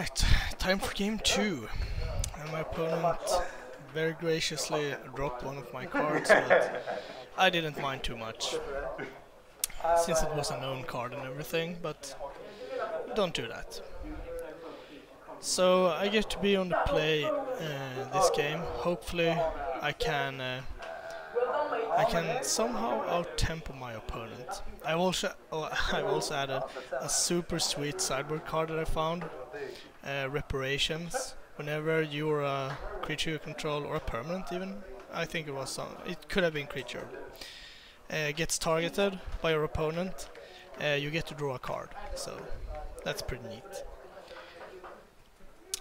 Alright, time for game 2. And my opponent very graciously dropped one of my cards, but I didn't mind too much. Since it was a known card and everything, but don't do that. So I get to be on the play this game. Hopefully I can somehow out-tempo my opponent. I've also added a super sweet sideboard card that I found, Reparations. Whenever you're a creature you control, or a permanent even, I think it was some, it could have been creature, gets targeted by your opponent, you get to draw a card, so that's pretty neat.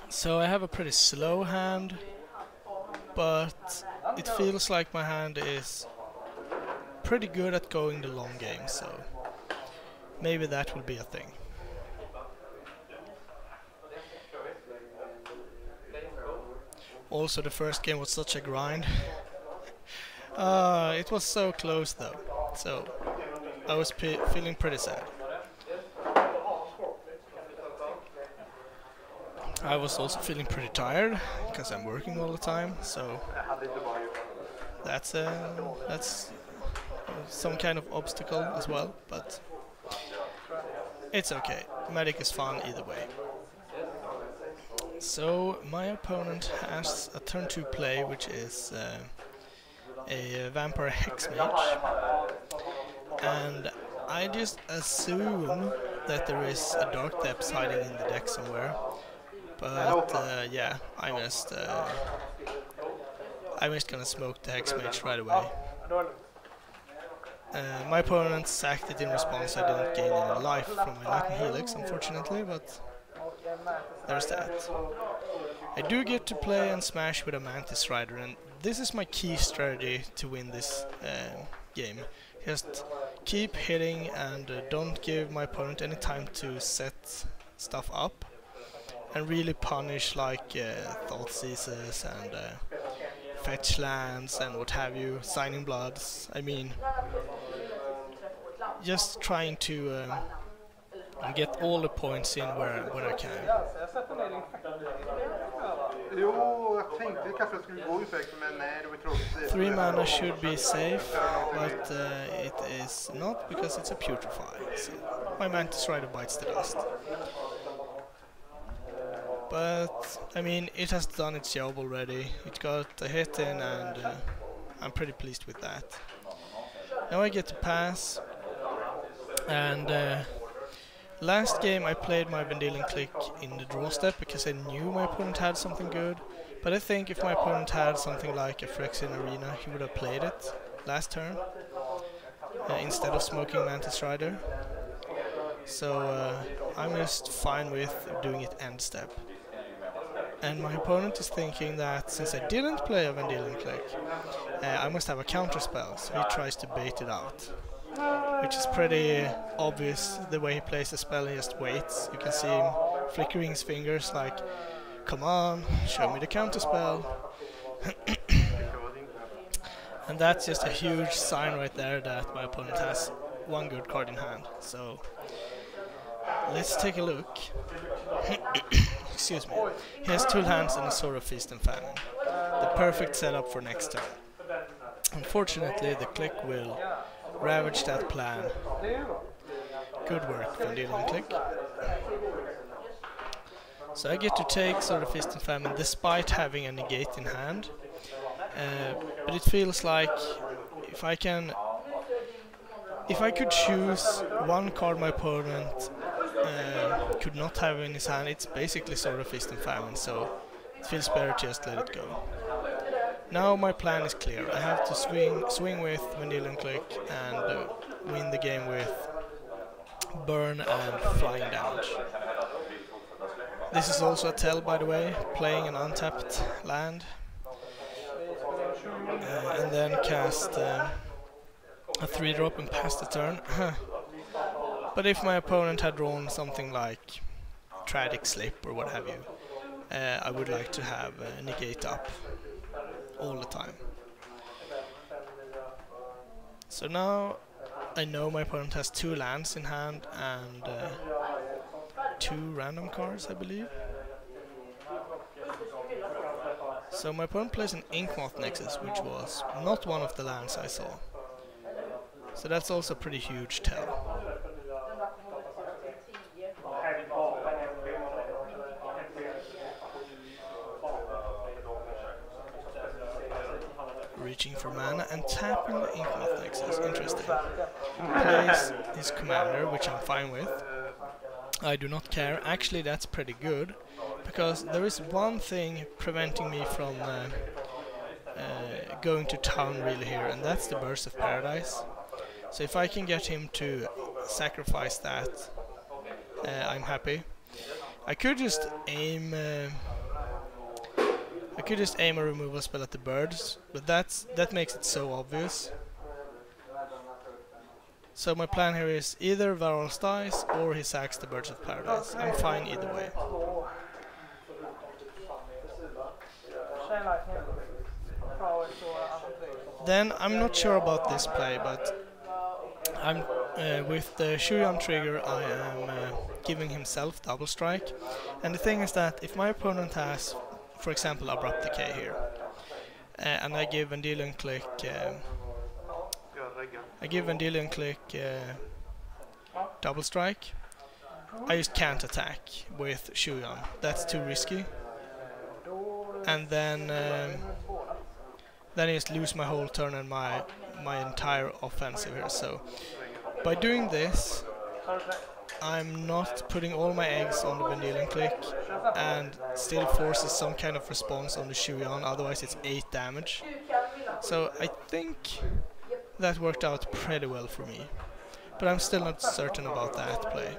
So I have a pretty slow hand, but it feels like my hand is pretty good at going the long game, so maybe that will be a thing. Also, the first game was such a grind. It was so close though, so I was feeling pretty sad. I was also feeling pretty tired, because I'm working all the time, so that's some kind of obstacle as well, but it's okay. Magic is fun either way. So my opponent has a turn 2 play, which is a Vampire Hex Mage, and I just assume that there is a Dark Depths hiding in the deck somewhere, but yeah, I'm just gonna smoke the Hex Mage right away. My opponent sacked it in response. I didn't gain any life from my Lightning Helix, unfortunately, but there's that. I do get to play and smash with a Mantis Rider, and this is my key strategy to win this game. Just keep hitting and don't give my opponent any time to set stuff up, and really punish like Thought Seizes and fetch lands and what have you, Signing Bloods. I mean, just trying to get all the points in where I can. Three mana should be safe, but it is not, because it's a Putrefy. So my Mantis Rider bites the dust. But I mean, it has done its job already. It got a hit in, and I'm pretty pleased with that. Now I get to pass, and last game I played my Vendilion Click in the draw step because I knew my opponent had something good, but I think if my opponent had something like a Phyrexian Arena, he would have played it last turn instead of smoking Mantis Rider. So I'm just fine with doing it end step. And my opponent is thinking that since I didn't play a Vendilion Click, I must have a counter spell, so he tries to bait it out. Which is pretty obvious. The way he plays the spell, he just waits. You can see him flickering his fingers like, come on, show me the counter spell. And that's just a huge sign right there that my opponent has one good card in hand. So let's take a look. Excuse me. He has 2 hands and a Sword of Feast and Famine. The perfect setup for next turn. Unfortunately, the click will ravage that plan. Good work, Vendilion Click. So I get to take Sword of Feast and Famine despite having a negate in hand. But it feels like if I could choose one card my opponent could not have in his hand, it's basically Sword of Feast and Famine, so it feels better to just let it go. Now my plan is clear. I have to swing with Vendilion Click and win the game with burn and flying damage. This is also a tell, by the way, playing an untapped land and then cast a 3-drop and pass the turn. But if my opponent had drawn something like Tragic Slip or what have you, I would like to have negate up all the time. So now I know my opponent has 2 lands in hand and 2 random cards, I believe. So my opponent plays an Inkmoth Nexus, which was not one of the lands I saw. So that's also a pretty huge tell. Reaching for mana and tapping the Inkmoth Nexus. Interesting. Plays his commander, which I'm fine with. I do not care. Actually, that's pretty good, because there is one thing preventing me from going to town really here, and that's the Burst of Paradise. So if I can get him to sacrifice that, I'm happy. I could just aim a removal spell at the birds, but that makes it so obvious. So my plan here is either Varolz dies or he sacks the Birds of Paradise. I'm fine either way. Then I'm not sure about this play, but I'm with the Shuyan trigger I am giving himself double strike. And the thing is that if my opponent has, for example, Abrupt Decay here, and I give Vendilion Click double strike, I just can't attack with Shuyan. That's too risky. And then I just lose my whole turn and my entire offensive here. So by doing this, I'm not putting all my eggs on the Vendilion Click and still forces some kind of response on the Shuyan, otherwise it's 8 damage. So I think that worked out pretty well for me, but I'm still not certain about that play.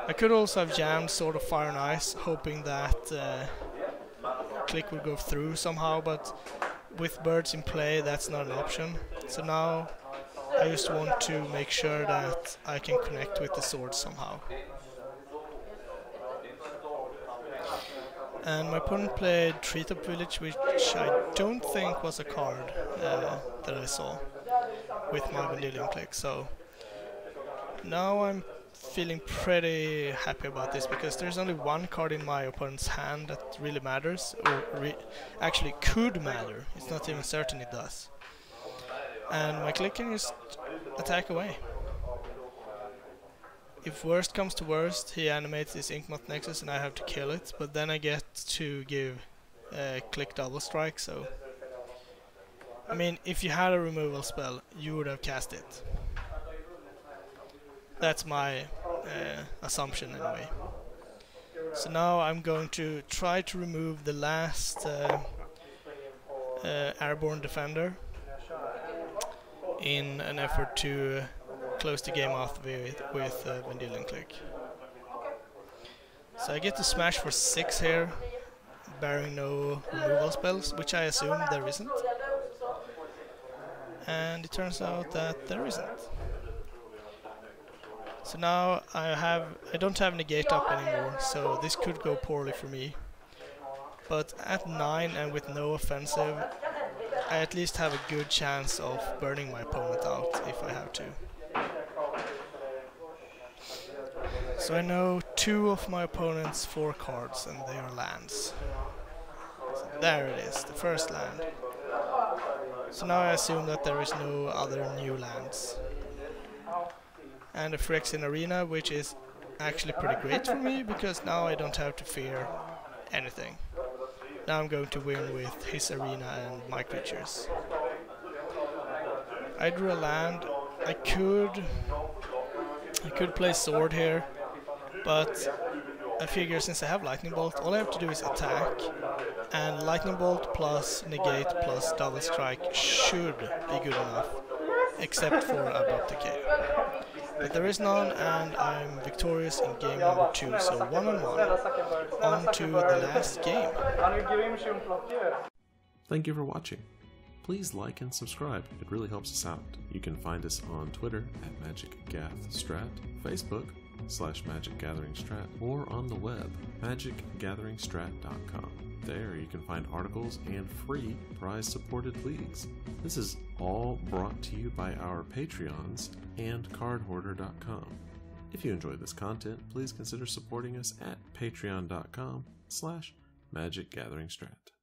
I could also have jammed Sword of Fire and Ice, hoping that Click would go through somehow, but with birds in play that's not an option. So now I just want to make sure that I can connect with the sword somehow. And my opponent played Treetop Village, which I don't think was a card that I saw with my Vendilion Click. So now I'm feeling pretty happy about this, because there's only one card in my opponent's hand that really matters, or actually could matter. It's not even certain it does. And my Click can just attack away. If worst comes to worst, he animates his Inkmoth Nexus and I have to kill it, but then I get to give Click double strike. So I mean, if you had a removal spell, you would have cast it. That's my assumption anyway. So now I'm going to try to remove the last Airborne Defender in an effort to close the game off with Vendilion Click. So I get to smash for 6 here, bearing no removal spells, which I assume there isn't. And it turns out that there isn't. So now I don't have Negate up anymore, so this could go poorly for me. But at 9 and with no offensive, I at least have a good chance of burning my opponent out if I have to. So I know 2 of my opponent's 4 cards, and they are lands. So there it is, the first land. So now I assume that there is no other new lands. And a Phyrexian Arena, which is actually pretty great for me, because now I don't have to fear anything. Now I'm going to win with his arena and my creatures. I drew a land. I could play Sword here, but I figure since I have Lightning Bolt, all I have to do is attack, and Lightning Bolt plus Negate plus Double Strike should be good enough, except for Abrupt Decay. But there is none, and I'm victorious in game number 2, so 1-1. On to the last game. Thank you for watching. Please like and subscribe, it really helps us out. You can find us on Twitter at MagicGathStrat, Facebook /MagicGatheringStrat, or on the web, magicgatheringstrat.com. There you can find articles and free prize-supported leagues. This is all brought to you by our Patreons and cardhoarder.com. If you enjoy this content, please consider supporting us at patreon.com/magicgatheringstrat.